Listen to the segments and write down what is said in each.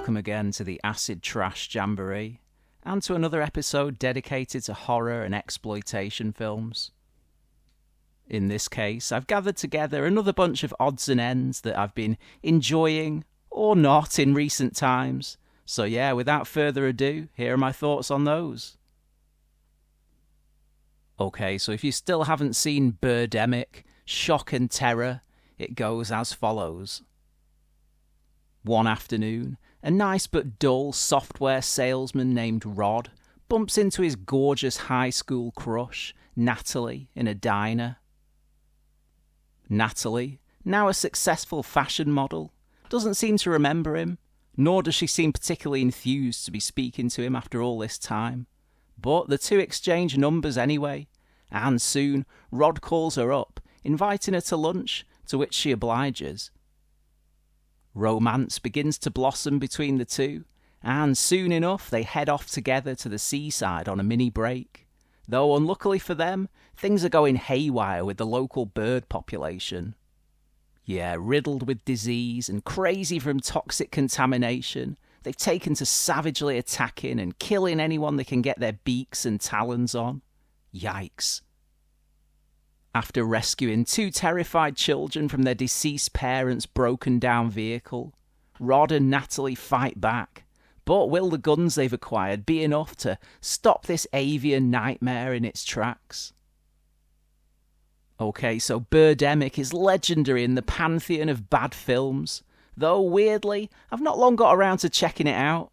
welcome again to the Acid Trash Jamboree, and to another episode dedicated to horror and exploitation films. In this case, I've gathered together another bunch of odds and ends that I've been enjoying, or not, in recent times. So yeah, without further ado, here are my thoughts on those. Okay, so if you still haven't seen Birdemic, Shock and Terror, it goes as follows. One afternoon, a nice but dull software salesman named Rod bumps into his gorgeous high school crush, Natalie, in a diner. Natalie, now a successful fashion model, doesn't seem to remember him, nor does she seem particularly enthused to be speaking to him after all this time. But the two exchange numbers anyway, and soon Rod calls her up, inviting her to lunch, to which she obliges. Romance begins to blossom between the two, and soon enough they head off together to the seaside on a mini break. Though unluckily for them, things are going haywire with the local bird population. Yeah, riddled with disease and crazy from toxic contamination, they've taken to savagely attacking and killing anyone they can get their beaks and talons on. Yikes. After rescuing two terrified children from their deceased parents' broken-down vehicle, Rod and Natalie fight back. But will the guns they've acquired be enough to stop this avian nightmare in its tracks? Okay, so Birdemic is legendary in the pantheon of bad films, though weirdly, I've not long got around to checking it out.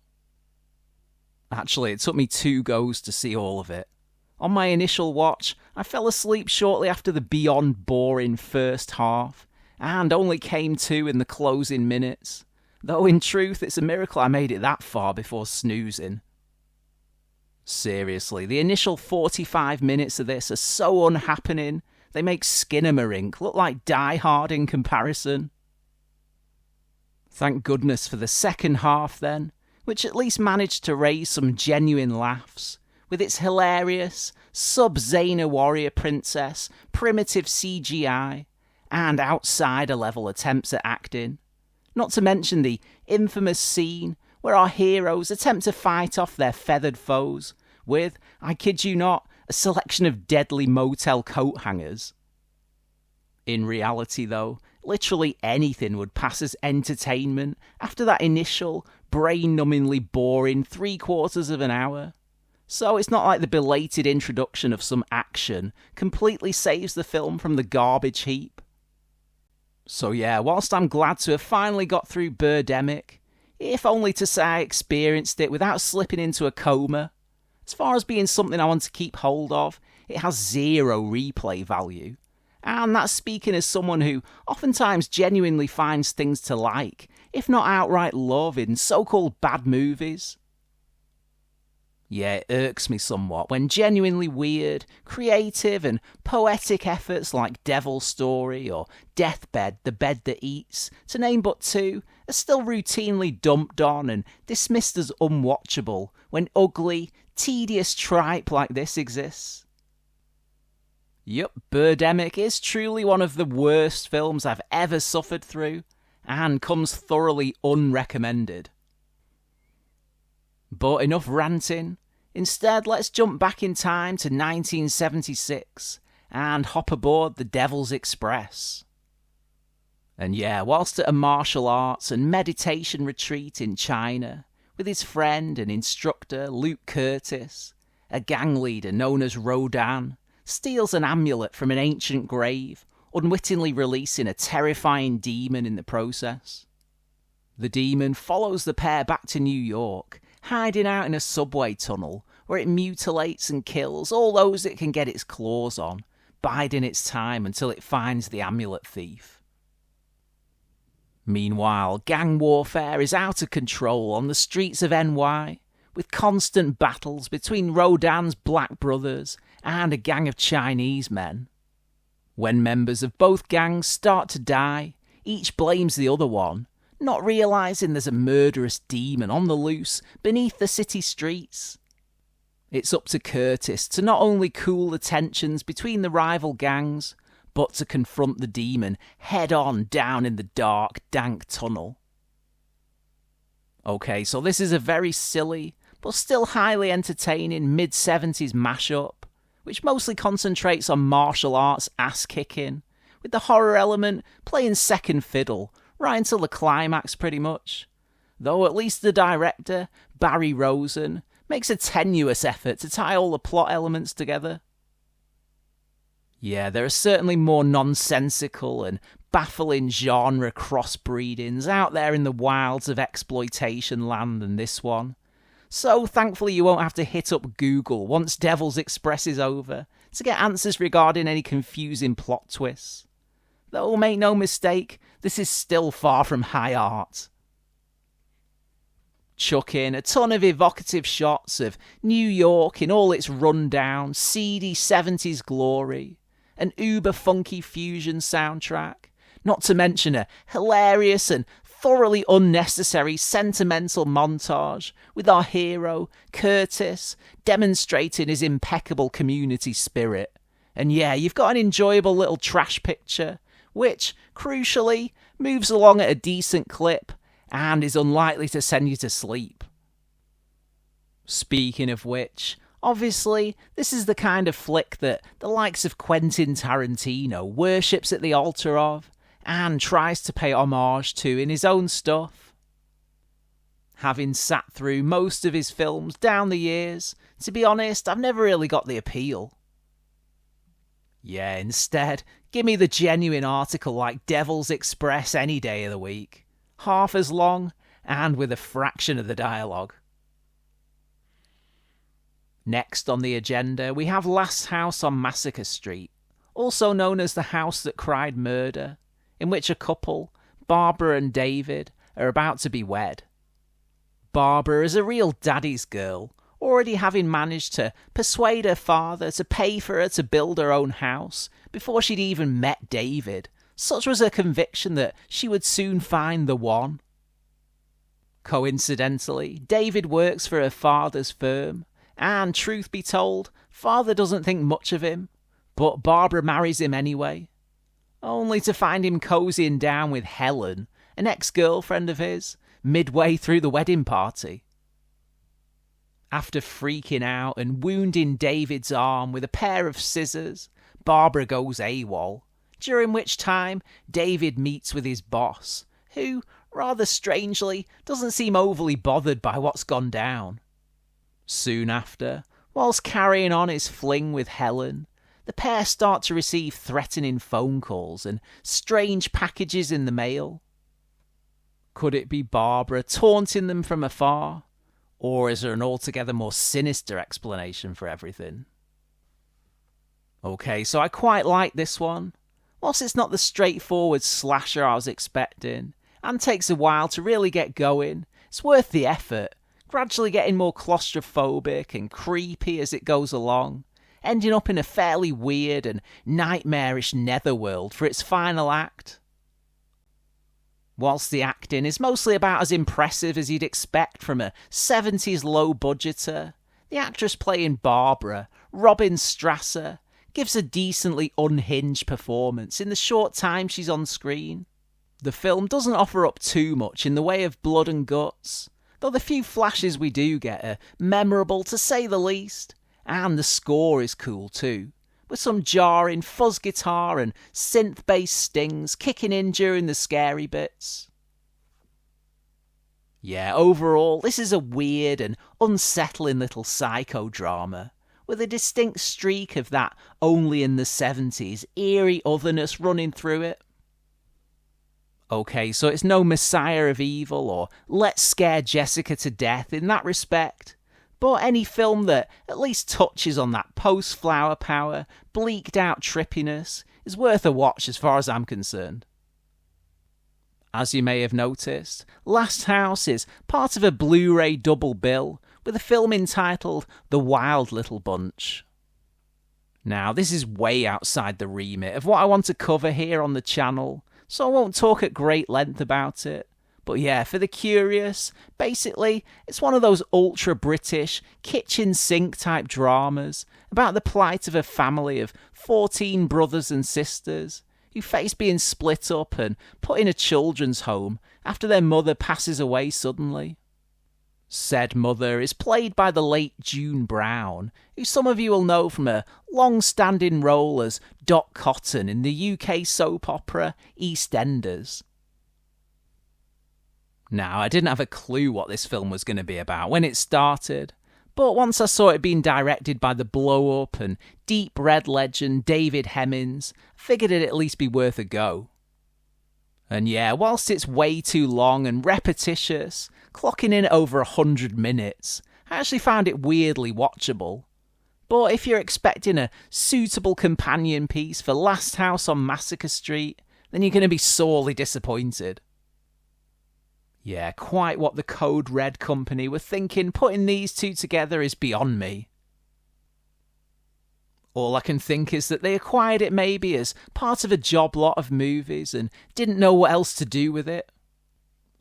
Actually, it took me 2 goes to see all of it. On my initial watch, I fell asleep shortly after the beyond boring first half, and only came to in the closing minutes. Though in truth, it's a miracle I made it that far before snoozing. Seriously, the initial 45 minutes of this are so unhappening, they make Skinamarink look like Die Hard in comparison. Thank goodness for the second half then, which at least managed to raise some genuine laughs, with its hilarious, sub-Xena warrior princess, primitive CGI, and outsider-level attempts at acting. Not to mention the infamous scene where our heroes attempt to fight off their feathered foes with, I kid you not, a selection of deadly motel coat hangers. In reality, though, literally anything would pass as entertainment after that initial, brain-numbingly boring 3/4 of an hour. So it's not like the belated introduction of some action completely saves the film from the garbage heap. So yeah, whilst I'm glad to have finally got through Birdemic, if only to say I experienced it without slipping into a coma, as far as being something I want to keep hold of, it has 0 replay value. And that's speaking as someone who oftentimes genuinely finds things to like, if not outright love, in so-called bad movies. Yeah, it irks me somewhat when genuinely weird, creative and poetic efforts like Devil's Story or Deathbed, The Bed That Eats, to name but 2, are still routinely dumped on and dismissed as unwatchable when ugly, tedious tripe like this exists. Yup, Birdemic is truly one of the worst films I've ever suffered through, and comes thoroughly unrecommended. But enough ranting. Instead, let's jump back in time to 1976 and hop aboard the Devil's Express. And yeah, whilst at a martial arts and meditation retreat in China, with his friend and instructor Luke Curtis, a gang leader known as Rosen steals an amulet from an ancient grave, unwittingly releasing a terrifying demon in the process. The demon follows the pair back to New York, hiding out in a subway tunnel where it mutilates and kills all those it can get its claws on, biding its time until it finds the amulet thief. Meanwhile, gang warfare is out of control on the streets of NY, with constant battles between Rodan's black brothers and a gang of Chinese men. When members of both gangs start to die, each blames the other one, not realising there's a murderous demon on the loose beneath the city streets. It's up to Curtis to not only cool the tensions between the rival gangs, but to confront the demon head-on down in the dark, dank tunnel. Okay, so this is a very silly, but still highly entertaining mid-70s mashup, which mostly concentrates on martial arts ass-kicking, with the horror element playing second fiddle, right until the climax pretty much. Though at least the director, Barry Rosen, makes a tenuous effort to tie all the plot elements together. Yeah, there are certainly more nonsensical and baffling genre crossbreedings out there in the wilds of exploitation land than this one. So thankfully you won't have to hit up Google once Devil's Express is over to get answers regarding any confusing plot twists. Though make no mistake, this is still far from high art. Chuck in a ton of evocative shots of New York in all its run-down, seedy 70s glory, an uber-funky fusion soundtrack, not to mention a hilarious and thoroughly unnecessary sentimental montage with our hero, Curtis, demonstrating his impeccable community spirit. And yeah, you've got an enjoyable little trash picture, which, crucially, moves along at a decent clip and is unlikely to send you to sleep. Speaking of which, obviously, this is the kind of flick that the likes of Quentin Tarantino worships at the altar of, and tries to pay homage to in his own stuff. Having sat through most of his films down the years, to be honest, I've never really got the appeal. Yeah, instead, give me the genuine article like Devil's Express any day of the week. Half as long, and with a fraction of the dialogue. Next on the agenda, we have Last House on Massacre Street, also known as the House That Cried Murder, in which a couple, Barbara and David, are about to be wed. Barbara is a real daddy's girl, already having managed to persuade her father to pay for her to build her own house before she'd even met David. Such was her conviction that she would soon find the one. Coincidentally, David works for her father's firm, and truth be told, father doesn't think much of him, but Barbara marries him anyway, only to find him cozying down with Helen, an ex-girlfriend of his, midway through the wedding party. After freaking out and wounding David's arm with a pair of scissors, Barbara goes AWOL, during which time David meets with his boss, who, rather strangely, doesn't seem overly bothered by what's gone down. Soon after, whilst carrying on his fling with Helen, the pair start to receive threatening phone calls and strange packages in the mail. Could it be Barbara taunting them from afar? Or is there an altogether more sinister explanation for everything? Okay, so I quite like this one. Whilst it's not the straightforward slasher I was expecting, and takes a while to really get going, it's worth the effort, gradually getting more claustrophobic and creepy as it goes along, ending up in a fairly weird and nightmarish netherworld for its final act. Whilst the acting is mostly about as impressive as you'd expect from a 70s low-budgeter, the actress playing Barbara, Robin Strasser, gives a decently unhinged performance in the short time she's on screen. The film doesn't offer up too much in the way of blood and guts, though the few flashes we do get are memorable to say the least, and the score is cool too, with some jarring fuzz guitar and synth-based stings kicking in during the scary bits. Yeah, overall, this is a weird and unsettling little psychodrama, with a distinct streak of that only in the 70s eerie otherness running through it. Okay, so it's no Messiah of Evil or Let's Scare Jessica to Death in that respect, but any film that at least touches on that post-Flower Power, bleaked-out trippiness is worth a watch as far as I'm concerned. As you may have noticed, Last House is part of a Blu-ray double bill with a film entitled The Wild Little Bunch. Now, this is way outside the remit of what I want to cover here on the channel, so I won't talk at great length about it. But yeah, for the curious, basically, it's one of those ultra-British, kitchen sink type dramas about the plight of a family of 14 brothers and sisters who face being split up and put in a children's home after their mother passes away suddenly. Said mother is played by the late June Brown, who some of you will know from a long-standing role as Dot Cotton in the UK soap opera EastEnders. Now, I didn't have a clue what this film was going to be about when it started, but once I saw it being directed by the blow-up and deep red legend David Hemmings, I figured it'd at least be worth a go. And yeah, whilst it's way too long and repetitious, clocking in over 100 minutes, I actually found it weirdly watchable. But if you're expecting a suitable companion piece for Last House on Massacre Street, then you're going to be sorely disappointed. Yeah, quite what the Code Red Company were thinking putting these two together is beyond me. All I can think is that they acquired it maybe as part of a job lot of movies and didn't know what else to do with it.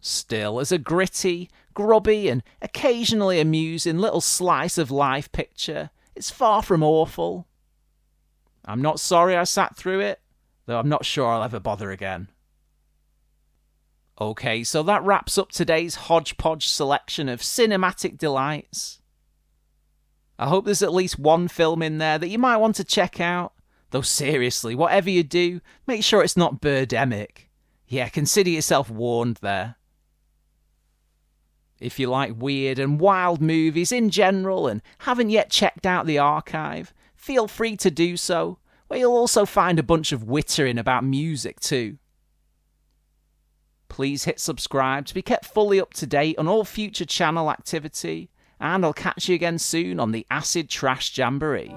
Still, as a gritty, grubby and occasionally amusing little slice of life picture, it's far from awful. I'm not sorry I sat through it, though I'm not sure I'll ever bother again. Okay, so that wraps up today's hodgepodge selection of cinematic delights. I hope there's at least one film in there that you might want to check out. Though seriously, whatever you do, make sure it's not Birdemic. Yeah, consider yourself warned there. If you like weird and wild movies in general and haven't yet checked out the archive, feel free to do so, where you'll also find a bunch of wittering about music too. Please hit subscribe to be kept fully up to date on all future channel activity, and I'll catch you again soon on the Acid Trash Jamboree.